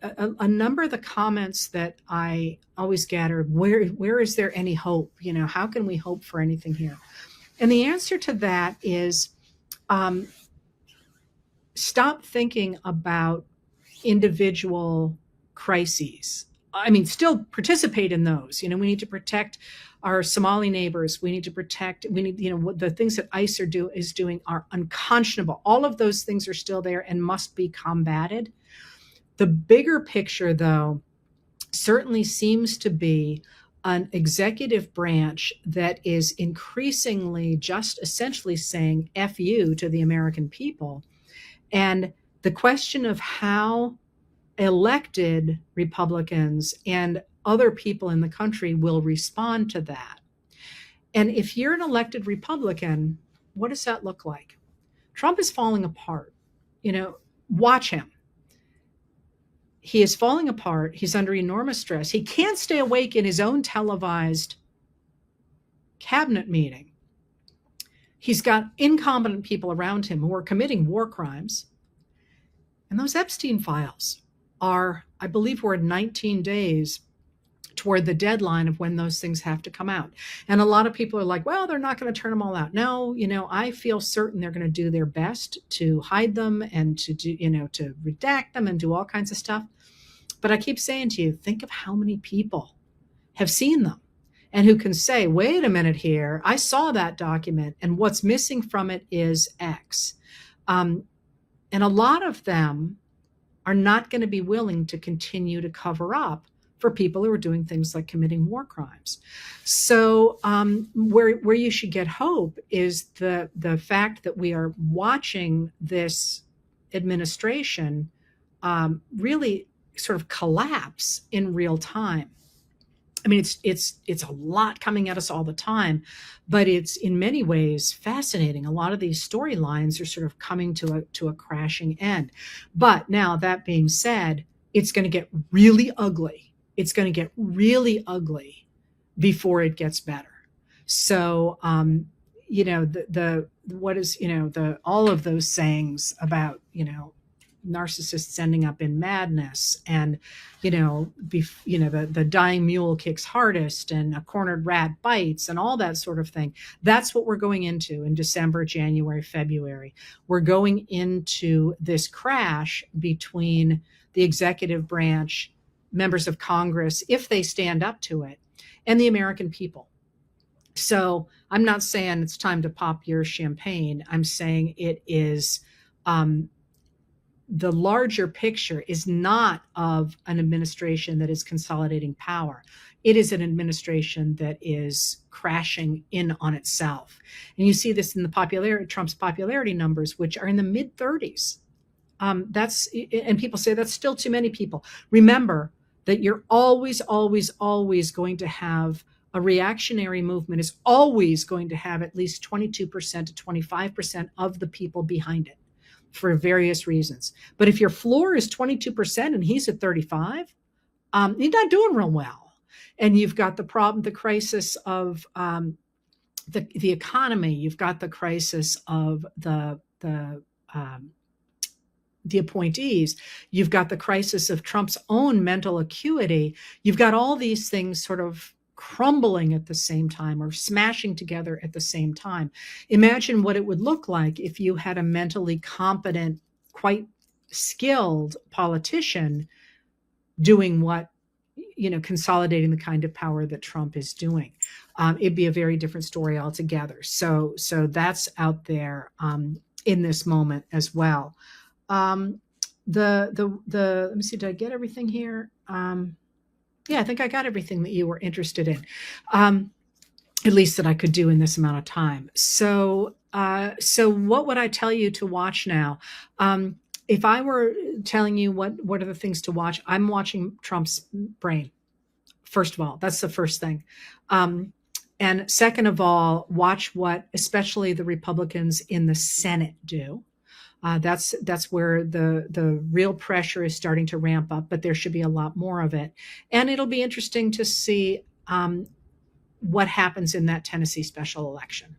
a number of the comments that I always gather, where is there any hope? How can we hope for anything here? And the answer to that is, um, stop thinking about individual crises. I mean, still participate in those. We need to protect our Somali neighbors. We need, what the things that ICE is doing are unconscionable. All of those things are still there and must be combated. The bigger picture, though, certainly seems to be an executive branch that is increasingly just essentially saying F you to the American people. And the question of how elected Republicans and other people in the country will respond to that. And if you're an elected Republican, what does that look like? Trump is falling apart. Watch him. He is falling apart. He's under enormous stress. He can't stay awake in his own televised cabinet meeting. He's got incompetent people around him who are committing war crimes. And those Epstein files are, I believe we're 19 days toward the deadline of when those things have to come out. And a lot of people are like, well, they're not going to turn them all out. No, I feel certain they're going to do their best to hide them and to do, to redact them and do all kinds of stuff. But I keep saying to you, think of how many people have seen them and who can say, wait a minute here, I saw that document and what's missing from it is X. And a lot of them are not going to be willing to continue to cover up for people who are doing things like committing war crimes. So where you should get hope is the fact that we are watching this administration really sort of collapse in real time. I mean, it's a lot coming at us all the time, but it's in many ways fascinating. A lot of these storylines are sort of coming to a crashing end. But now that being said, it's going to get really ugly. It's going to get really ugly before it gets better. So, all of those sayings about, narcissists ending up in madness and, the dying mule kicks hardest and a cornered rat bites and all that sort of thing. That's what we're going into in December, January, February. We're going into this crash between the executive branch, members of Congress, if they stand up to it, and the American people. So I'm not saying it's time to pop your champagne. I'm saying it is, the larger picture is not of an administration that is consolidating power. It is an administration that is crashing in on itself. And you see this in Trump's popularity numbers, which are in the mid 30s. And people say that's still too many people. Remember that you're always, always, always going to have a reactionary movement is always going to have at least 22% to 25% of the people behind it for various reasons. But if your floor is 22% and he's at 35, you're not doing real well. And you've got the problem, the crisis of the economy. You've got the crisis of the appointees. You've got the crisis of Trump's own mental acuity. You've got all these things sort of crumbling at the same time or smashing together at the same time. Imagine what it would look like if you had a mentally competent, quite skilled politician doing what, consolidating the kind of power that Trump is doing. It'd be a very different story altogether. So that's out there in this moment as well. Let me see, did I get everything here? Yeah, I think I got everything that you were interested in, at least that I could do in this amount of time. So what would I tell you to watch now? If I were telling you what are the things to watch, I'm watching Trump's brain. First of all, that's the first thing. And second of all, watch what especially the Republicans in the Senate do. That's where the real pressure is starting to ramp up, but there should be a lot more of it. And it'll be interesting to see what happens in that Tennessee special election.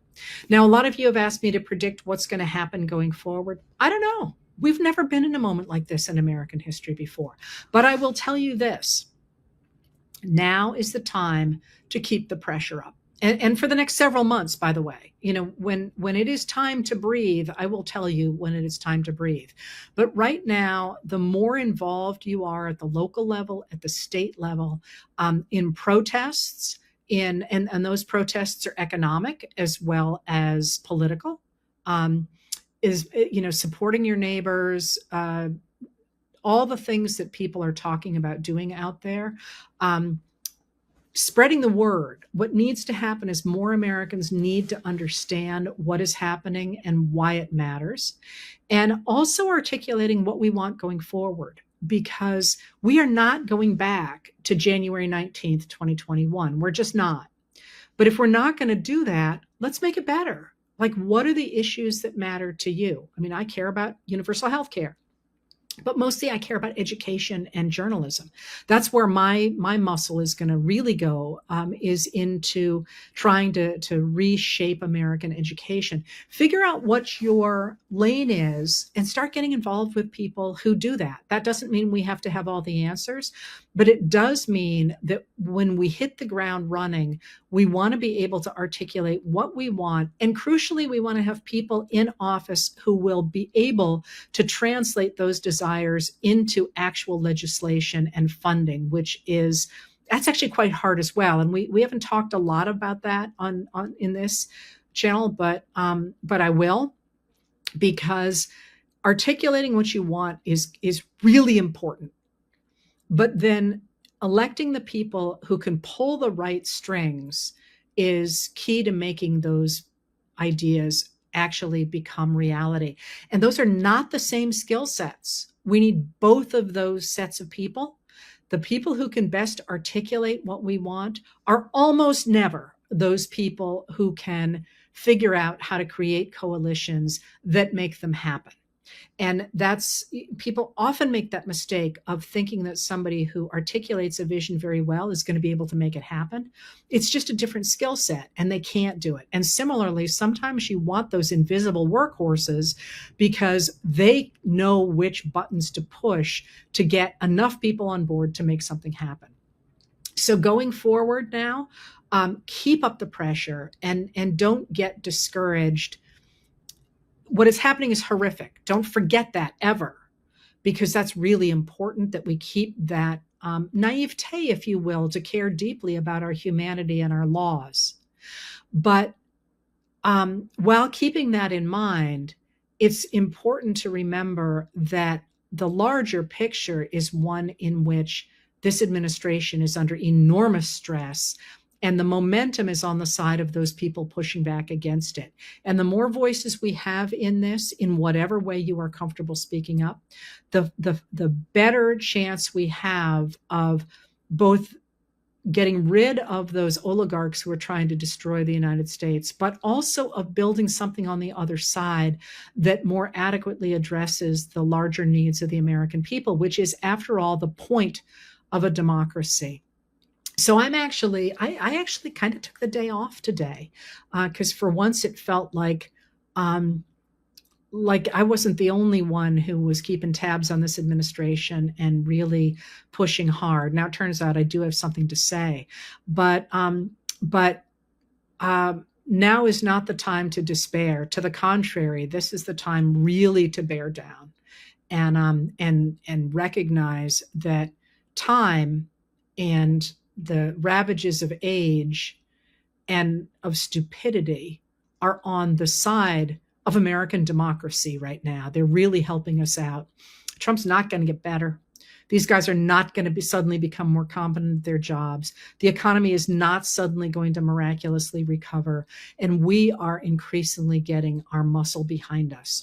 Now, a lot of you have asked me to predict what's going to happen going forward. I don't know. We've never been in a moment like this in American history before. But I will tell you this: now is the time to keep the pressure up. And for the next several months, by the way, when it is time to breathe, I will tell you when it is time to breathe. But right now, the more involved you are at the local level, at the state level, in protests, and those protests are economic as well as political, um, is supporting your neighbors, all the things that people are talking about doing out there. Um, Spreading the word. What needs to happen is more Americans need to understand what is happening and why it matters, and also articulating what we want going forward, because we are not going back to January 19th, 2021. We're just not. But if we're not going to do that, let's make it better. Like, what are the issues that matter to you? I mean, I care about universal health care, but mostly I care about education and journalism. That's where my muscle is going to really go, is into trying to reshape American education. Figure out what your lane is and start getting involved with people who do that. That doesn't mean we have to have all the answers, but it does mean that when we hit the ground running, we want to be able to articulate what we want. And crucially, we want to have people in office who will be able to translate those desires into actual legislation and funding, that's actually quite hard as well. And we haven't talked a lot about that on in this channel, but I will, because articulating what you want is really important. But then electing the people who can pull the right strings is key to making those ideas actually become reality. And those are not the same skill sets. We need both of those sets of people. The people who can best articulate what we want are almost never those people who can figure out how to create coalitions that make them happen. And people often make that mistake of thinking that somebody who articulates a vision very well is going to be able to make it happen. It's just a different skill set, and they can't do it. And similarly, sometimes you want those invisible workhorses because they know which buttons to push to get enough people on board to make something happen. So going forward now, keep up the pressure and don't get discouraged. What is happening is horrific. Don't forget that ever, because that's really important that we keep that naivete, if you will, to care deeply about our humanity and our laws. But while keeping that in mind, it's important to remember that the larger picture is one in which this administration is under enormous stress, and the momentum is on the side of those people pushing back against it. And the more voices we have in this, in whatever way you are comfortable speaking up, the better chance we have of both getting rid of those oligarchs who are trying to destroy the United States, but also of building something on the other side that more adequately addresses the larger needs of the American people, which is, after all, the point of a democracy. So I actually kind of took the day off today, because for once it felt like I wasn't the only one who was keeping tabs on this administration and really pushing hard. Now it turns out I do have something to say, but now is not the time to despair. To the contrary, this is the time really to bear down and recognize that time and the ravages of age and of stupidity are on the side of American democracy right now. They're really helping us out. Trump's not going to get better. These guys are not going to suddenly become more competent at their jobs. The economy is not suddenly going to miraculously recover. And we are increasingly getting our muscle behind us.